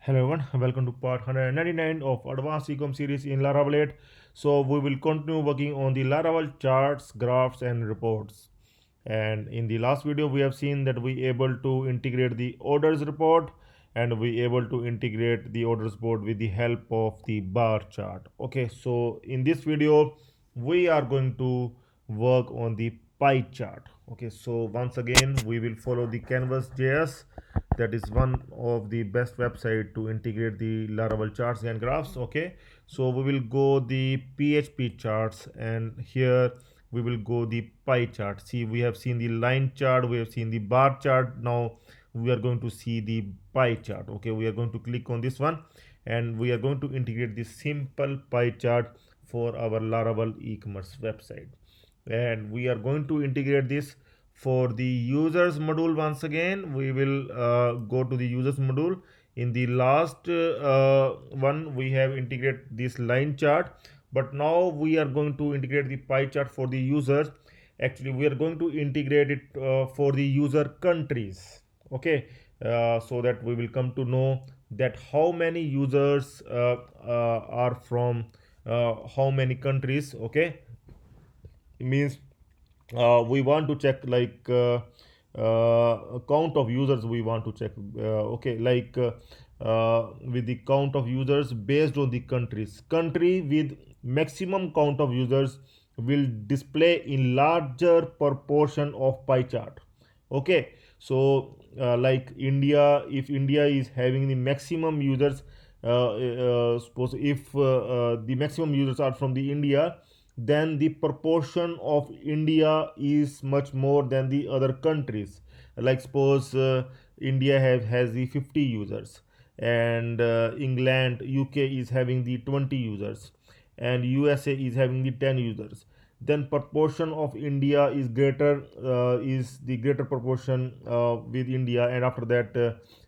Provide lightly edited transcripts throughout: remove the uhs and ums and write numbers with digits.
Hello everyone, welcome to part 199 of Advanced Ecom series in Laravel 8. So we will continue working on the Laravel charts, graphs and reports. And in the last video we have seen that we able to integrate the orders report and we able to integrate the orders report with the help of the bar chart. Okay, so in this video we are going to work on the pie chart. Okay, so once again we will follow the canvas.js. That is one of the best website to integrate the Laravel charts and graphs. Okay, so we will go the PHP charts, and here we will go the pie chart. See, we have seen the line chart, we have seen the bar chart. Now we are going to see the pie chart. Okay, we are going to click on this one and we are going to integrate this simple pie chart for our Laravel e-commerce website, and we are going to integrate this for the users module. Once again we will go to the users module. In the last one we have integrated this line chart, but now we are going to integrate the pie chart for the users. Actually we are going to integrate it for the user countries. Okay, so that we will come to know that how many users are from how many countries. Okay, means we want to check like count of users we want to check. Okay, like with the count of users based on the country with maximum count of users will display in larger proportion of pie chart. Okay, so like India, if India is having the maximum users, suppose if the maximum users are from the India, then the proportion of India is much more than the other countries. Like suppose India has the 50 users, and England, UK is having the 20 users, and USA is having the 10 users. Then proportion of India is greater, is the greater proportion with India, and after that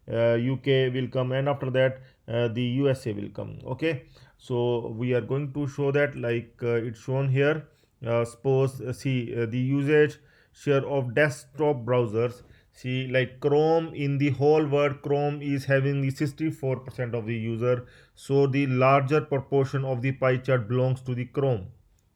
UK will come, and after that the USA will come. Okay, so we are going to show that like it's shown here. Suppose see the usage share of desktop browsers. See, like Chrome, in the whole world Chrome is having the 64% of the user, so the larger proportion of the pie chart belongs to the Chrome.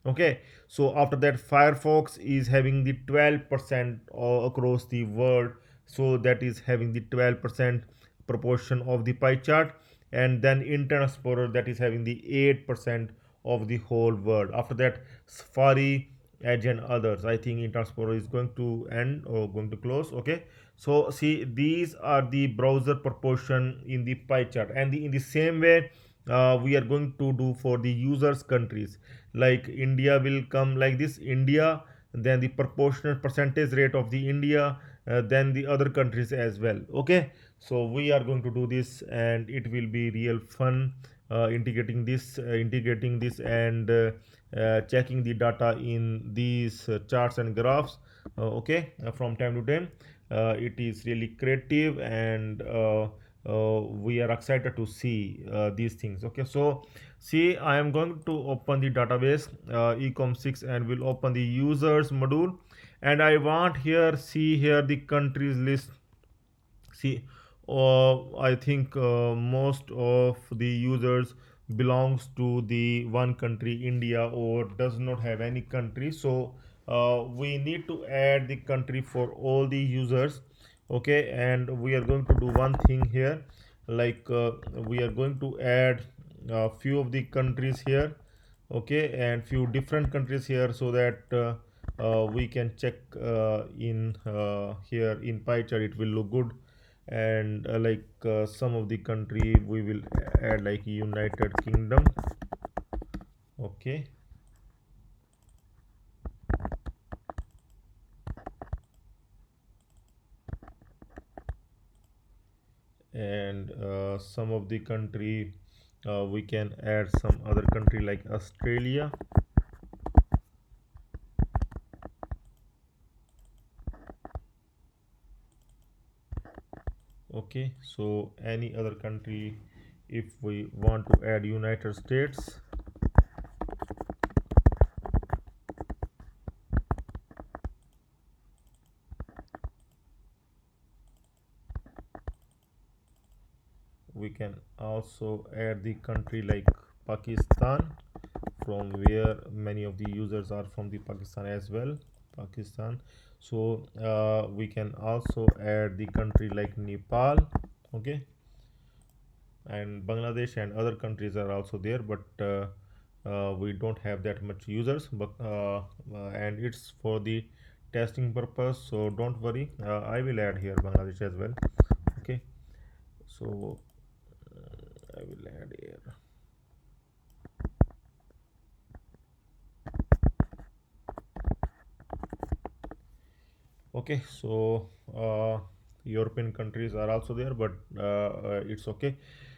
Okay, so after that Firefox is having the 12% across the world, so that is having the 12% proportion of the pie chart. And then Internet Explorer, that is having the 8% of the whole world. After that Safari, Edge and others. I think Internet Explorer is going to end or going to close. Okay, so see, these are the browser proportion in the pie chart, and in the same way we are going to do for the users countries. Like India will come like this, India, then the proportional percentage rate of the India, then the other countries as well. Okay, so we are going to do this and it will be real fun integrating this and checking the data in these charts and graphs. Okay, from time to time. It is really creative, and we are excited to see these things. Okay, so see, I am going to open the database ecom 6 and will open the users module, and I want here, see here the countries list. See, I think most of the users belongs to the one country, India, or does not have any country. So we need to add the country for all the users. Okay, and we are going to do one thing here, like we are going to add a few of the countries here. Okay, and few different countries here, so that we can check in here in pie chart it will look good. And like some of the country we will add like United Kingdom. Okay, and some of the country we can add some other country like Australia. Okay, so any other country, if we want to add United States. we can also add the country like Pakistan, from where many of the users are from the Pakistan as well. Pakistan. So we can also add the country like Nepal. Okay, and Bangladesh and other countries are also there, but we don't have that much users. But and it's for the testing purpose, so don't worry. I will add here Bangladesh as well. Okay, so I will add here. Okay, so European countries are also there, but it's okay.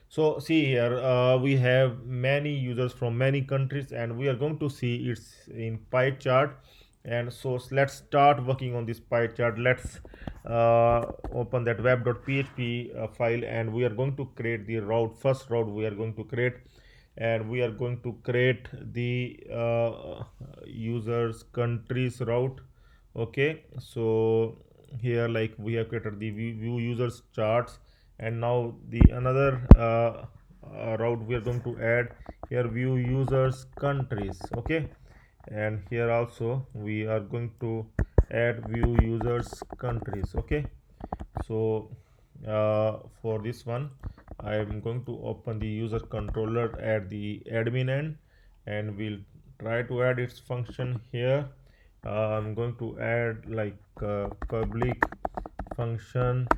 So see here, we have many users from many countries, and we are going to see it's in pie chart. And so let's start working on this pie chart. Let's open that web.php file, and we are going to create the route. First route we are going to create, and we are going to create the users countries route. Okay, so here like we have created the view users charts, and now the another route we are going to add here, view users countries. Okay, and here also we are going to add view users countries. Okay, so for this one I am going to open the user controller at the admin end, and we'll try to add its function here. I'm going to add like public function.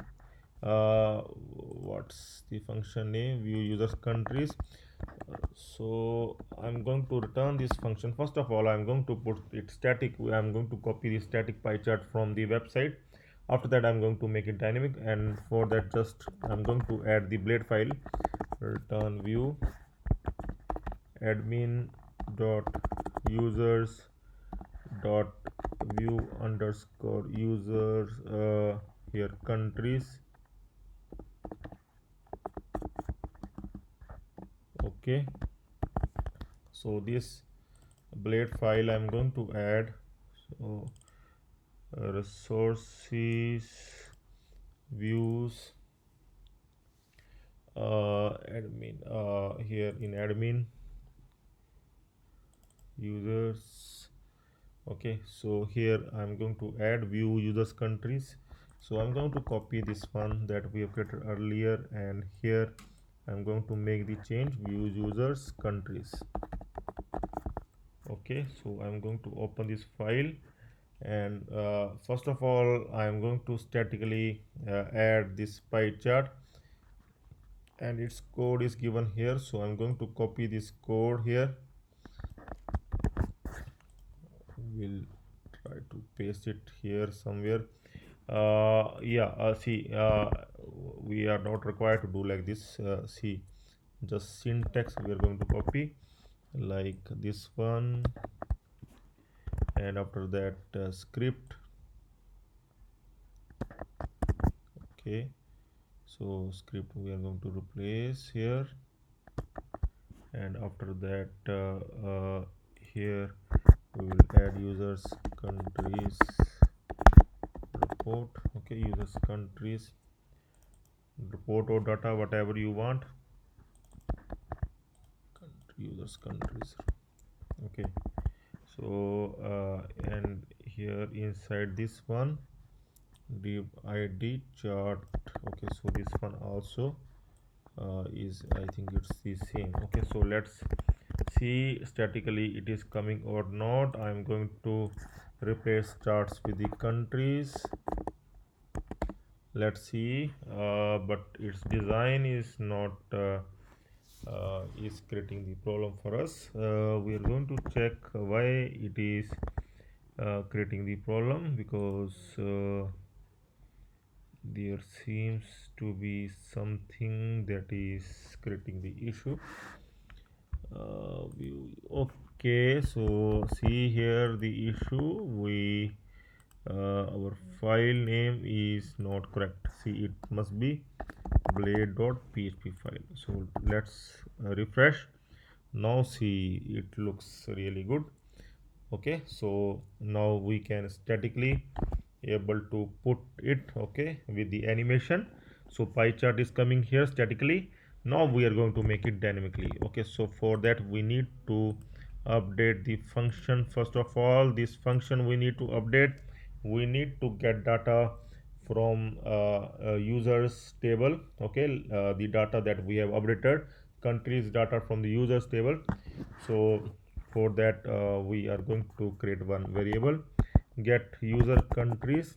What's the function name? View users countries. So I'm going to return this function. First of all, I'm going to put it static. I'm going to copy the static pie chart from the website. After that, I'm going to make it dynamic, and for that just I'm going to add the blade file. Return view admin dot users dot view underscore users here countries. Okay, so this blade file I'm going to add. So resources views admin here in admin users. Okay, so here I'm going to add view users countries. So I'm going to copy this one that we have created earlier, and here I'm going to make the change, view users countries. Okay, so I'm going to open this file, and first of all I'm going to statically add this pie chart, and its code is given here. So I'm going to copy this code here. We'll try to paste it here somewhere. See, we are not required to do like this. See, just syntax we are going to copy like this one, and after that script. Okay, so script we are going to replace here, and after that here we will add users countries report. Okay, users countries report or data, whatever you want. Users countries. Okay, so and here inside this one div id chart. Okay, so this one also is, I think it's the same. Okay, so let's see statically it is coming or not. I'm going to replace charts with the countries. Let's see, but its design is not is creating the problem for us. We are going to check why it is creating the problem, because there seems to be something that is creating the issue. Okay, so see here the issue, we our file name is not correct. See, it must be blade.php file. So let's refresh. Now see, it looks really good. Okay, so now we can statically able to put it, okay, with the animation. So pie chart is coming here statically. Now we are going to make it dynamically. Okay, so for that we need to update the function. First of all, this function we need to update. We need to get data from users table. Okay, the data that we have updated, countries data from the users table. So for that we are going to create one variable, get user countries.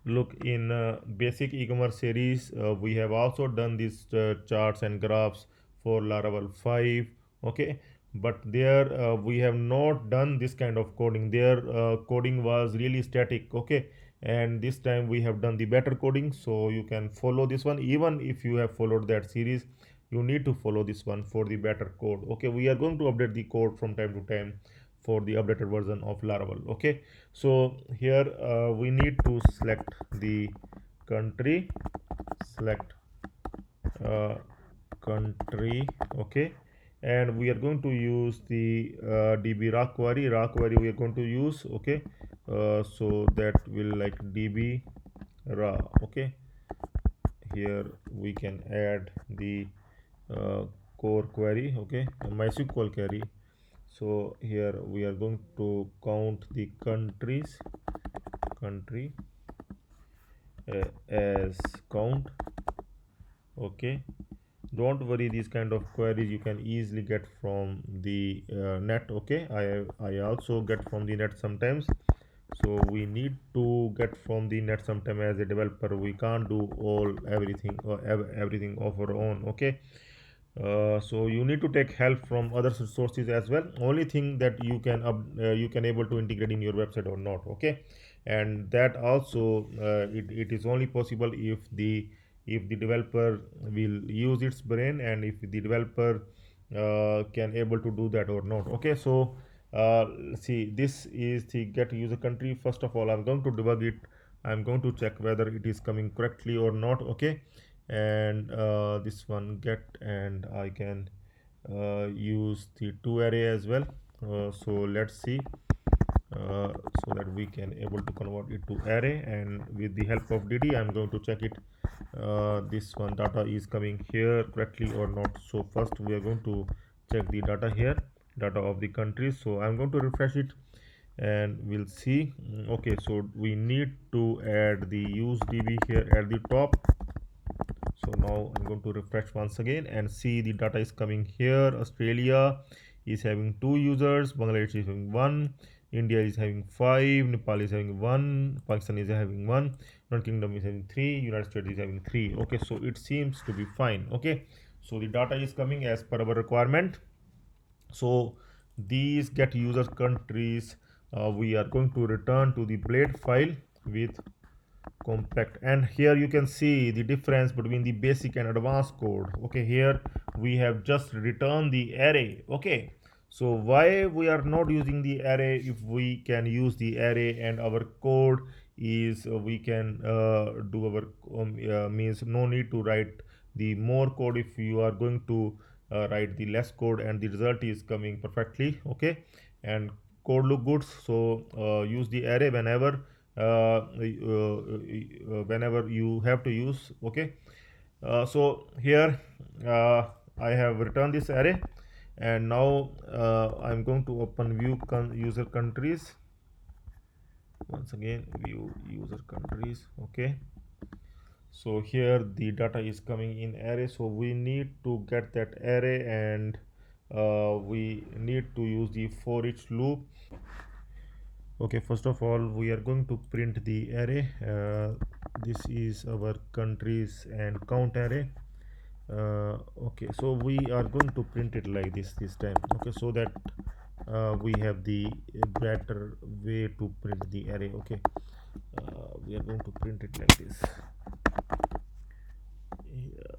Look, in basic e-commerce series we have also done these charts and graphs for Laravel 5. Okay, but there we have not done this kind of coding. Their coding was really static. Okay, and this time we have done the better coding, so you can follow this one. Even if you have followed that series, you need to follow this one for the better code. Okay, we are going to update the code from time to time for the updated version of Laravel. Okay, so here we need to select the country, select uh, country. Okay, and we are going to use the db raw query we are going to use. Okay, so that will like db raw. Okay, here we can add the uh, core query. Okay, a MySQL query. So here we are going to count the country as count. Okay, don't worry, these kind of queries you can easily get from the net. Okay, I also get from the net sometimes. So we need to get from the net sometime. As a developer we can't do all everything or everything of our own. Okay, so you need to take help from other sources as well. Only thing that you can able to integrate in your website or not. Okay, and that also it is only possible if the developer will use its brain, and if the developer can able to do that or not. Okay, so see, this is the get user country. First of all, I'm going to debug it. I'm going to check whether it is coming correctly or not. Okay, and this one get, and I can use the to array as well. So let's see, so that we can able to convert it to array, and with the help of dd I'm going to check it, this one data is coming here correctly or not. So first we are going to check the data here, data of the countries. So I'm going to refresh it and we'll see. Okay, so we need to add the use db here at the top. So now I'm going to refresh once again and see the data is coming here. Australia is having 2 users, Bangladesh is having 1, India is having 5, Nepal is having 1, Pakistan is having 1, United Kingdom is having 3, United States is having 3. Okay, so it seems to be fine. Okay, so the data is coming as per our requirement. So these get user countries, we are going to return to the blade file with compact, and here you can see the difference between the basic and advanced code. Okay, here we have just returned the array. Okay, so why we are not using the array if we can use the array, and our code is we can do our means no need to write the more code if you are going to write the less code, and the result is coming perfectly. Okay, and code look good. So use the array whenever you have to use. Okay, so here I have returned this array, and now I'm going to open view user countries. Once again, view user countries. Okay, so here the data is coming in array, so we need to get that array, and we need to use the for each loop. Okay, first of all we are going to print the array. This is our countries and count array. Okay, so we are going to print it like this time. Okay, so that we have the better way to print the array. Okay, we are going to print it like this. Here,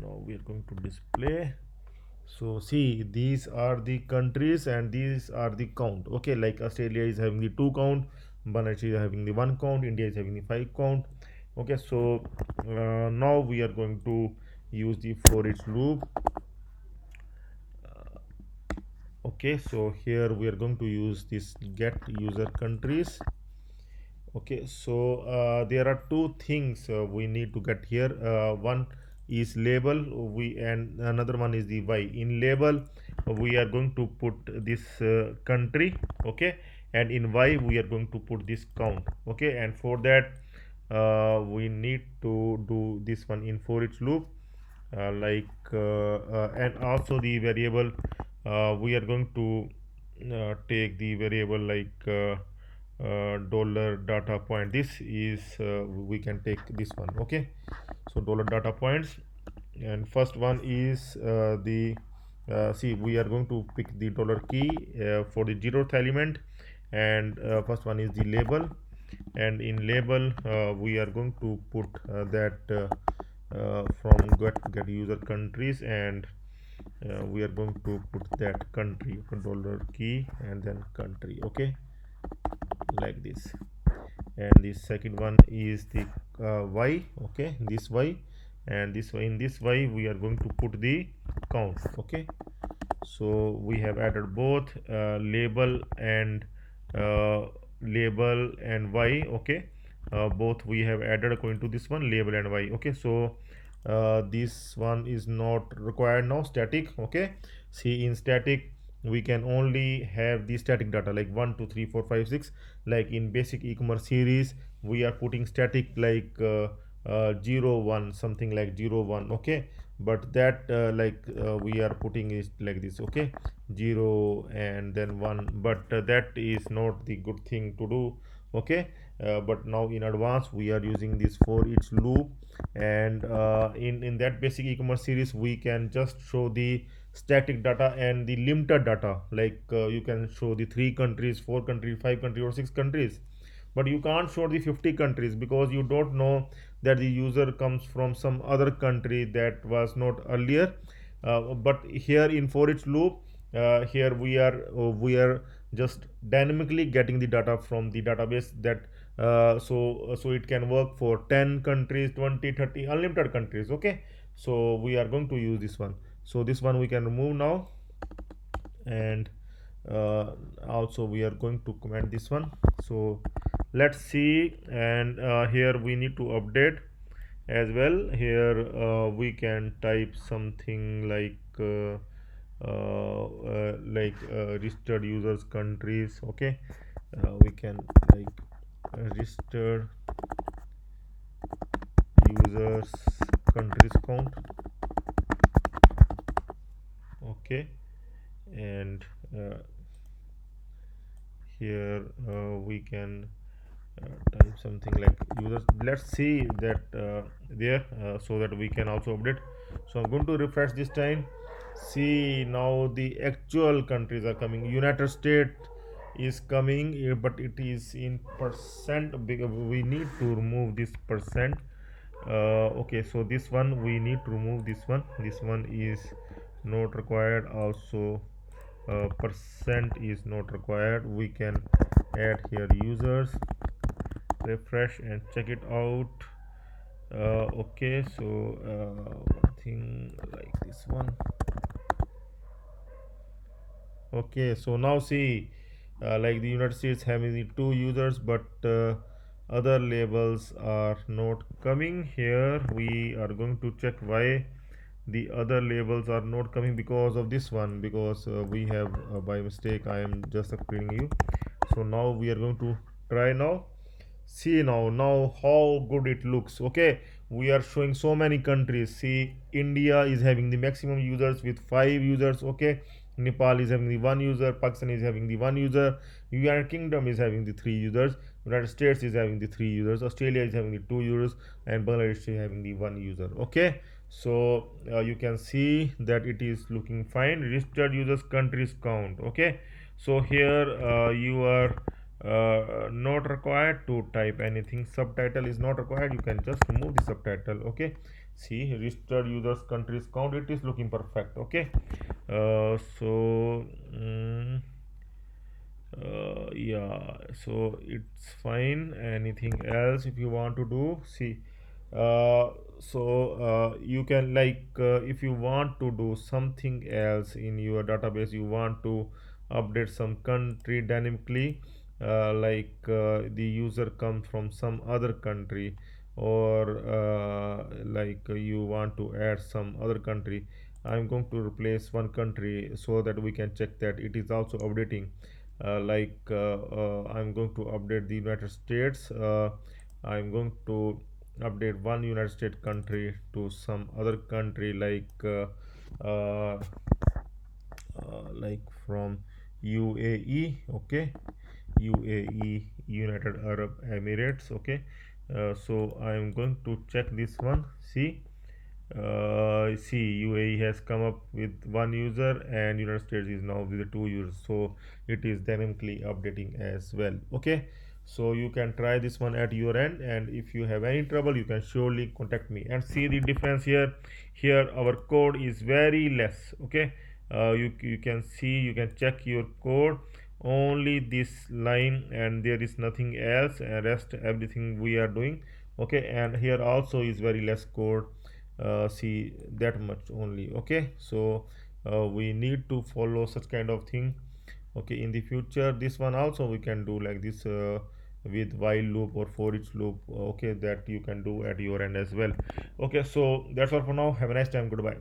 now we are going to display. So see, these are the countries and these are the count. Okay, like Australia is having the 2 count, Bangladesh is having the 1 count, India is having the 5 count. Okay, so now we are going to use the for each loop. Okay, so here we are going to use this get user countries. Okay, so there are two things we need to get here. One is label, we and another one is the y. In label, we are going to put this country, okay, and in y we are going to put this count, okay. And for that, we need to do this one in for each loop, and also the variable. We are going to take the variable dollar data point. This is we can take this one, okay. So dollar data points, and first one is the see, we are going to pick the dollar key for the zeroth element, and first one is the label, and in label we are going to put that from get user countries, and we are going to put that country, dollar key and then country, okay, like this. And the second one is the y, okay, this y, and this y. In this y we are going to put the count, okay. So we have added both uh, label and y, okay. Both we have added according to this one, label and y, okay. So this one is not required now, static, okay. See, in static we can only have the static data like 1 2 3 4 5 6. Like in basic e-commerce series we are putting static 0 1, something like 0 1, okay. But that we are putting is like this, okay, 0 and then 1, but that is not the good thing to do, okay. But now in advance we are using this for each loop, and in that basic e-commerce series we can just show the static data and the limited data, you can show the 3 countries, 4 countries, 5 countries, or 6 countries, but you can't show the 50 countries because you don't know that the user comes from some other country that was not earlier. But here in for each loop, here we are just dynamically getting the data from the database, that so it can work for 10 countries, 20, 30, unlimited countries, okay. So we are going to use this one. So this one we can remove now, and uh, also we are going to comment this one. So let's see, and here we need to update as well. Here we can type something registered users countries, okay. We can like registered users countries count, okay. And here we can type something like users. Let's see that there, so that we can also update. So I'm going to refresh this time. See, now the actual countries are coming. United States is coming, but it is in percent, because we need to remove this percent. Okay, so this one we need to remove this one. This one is not required. Also percent is not required. We can add here users, refresh and check it out. Okay, so one thing like this one. Okay, so now see, like the United States having the 2 users, but other labels are not coming. Here we are going to check why the other labels are not coming, because of this one, because we have by mistake, I am just explaining you. So now we are going to try now. See, now how good it looks, okay. We are showing so many countries. See, India is having the maximum users with 5 users, okay. Nepal is having the 1 user, Pakistan is having the 1 user, United Kingdom is having the 3 users, United States is having the 3 users, Australia is having the 2 users, and Bangladesh is having the 1 user, okay. So you can see that it is looking fine. Registered users countries count, okay. So here you are not required to type anything. Subtitle is not required, you can just remove the subtitle, okay. See, registered users countries count, it is looking perfect, okay. So yeah, so it's fine. Anything else if you want to do? See, you can if you want to do something else in your database, you want to update some country dynamically, the user comes from some other country, or you want to add some other country, I'm going to replace one country so that we can check that it is also updating. I'm going to update the United States. I'm going to update one United States country to some other country, uh, from UAE. Okay, UAE, United Arab Emirates. Okay, so I am going to check this one. See, UAE has come up with one user, and United States is now with the two users. So it is dynamically updating as well. Okay, so you can try this one at your end, and if you have any trouble, you can surely contact me. And see the difference here. Here our code is very less. Okay, you can see, you can check your code, only this line, and there is nothing else, and rest everything we are doing. Okay, and here also is very less code. See, that much only. Okay, so we need to follow such kind of thing. Okay, in the future this one also we can do like this, with while loop or for each loop. Okay, that you can do at your end as well. Okay, so that's all for now. Have a nice time. Goodbye.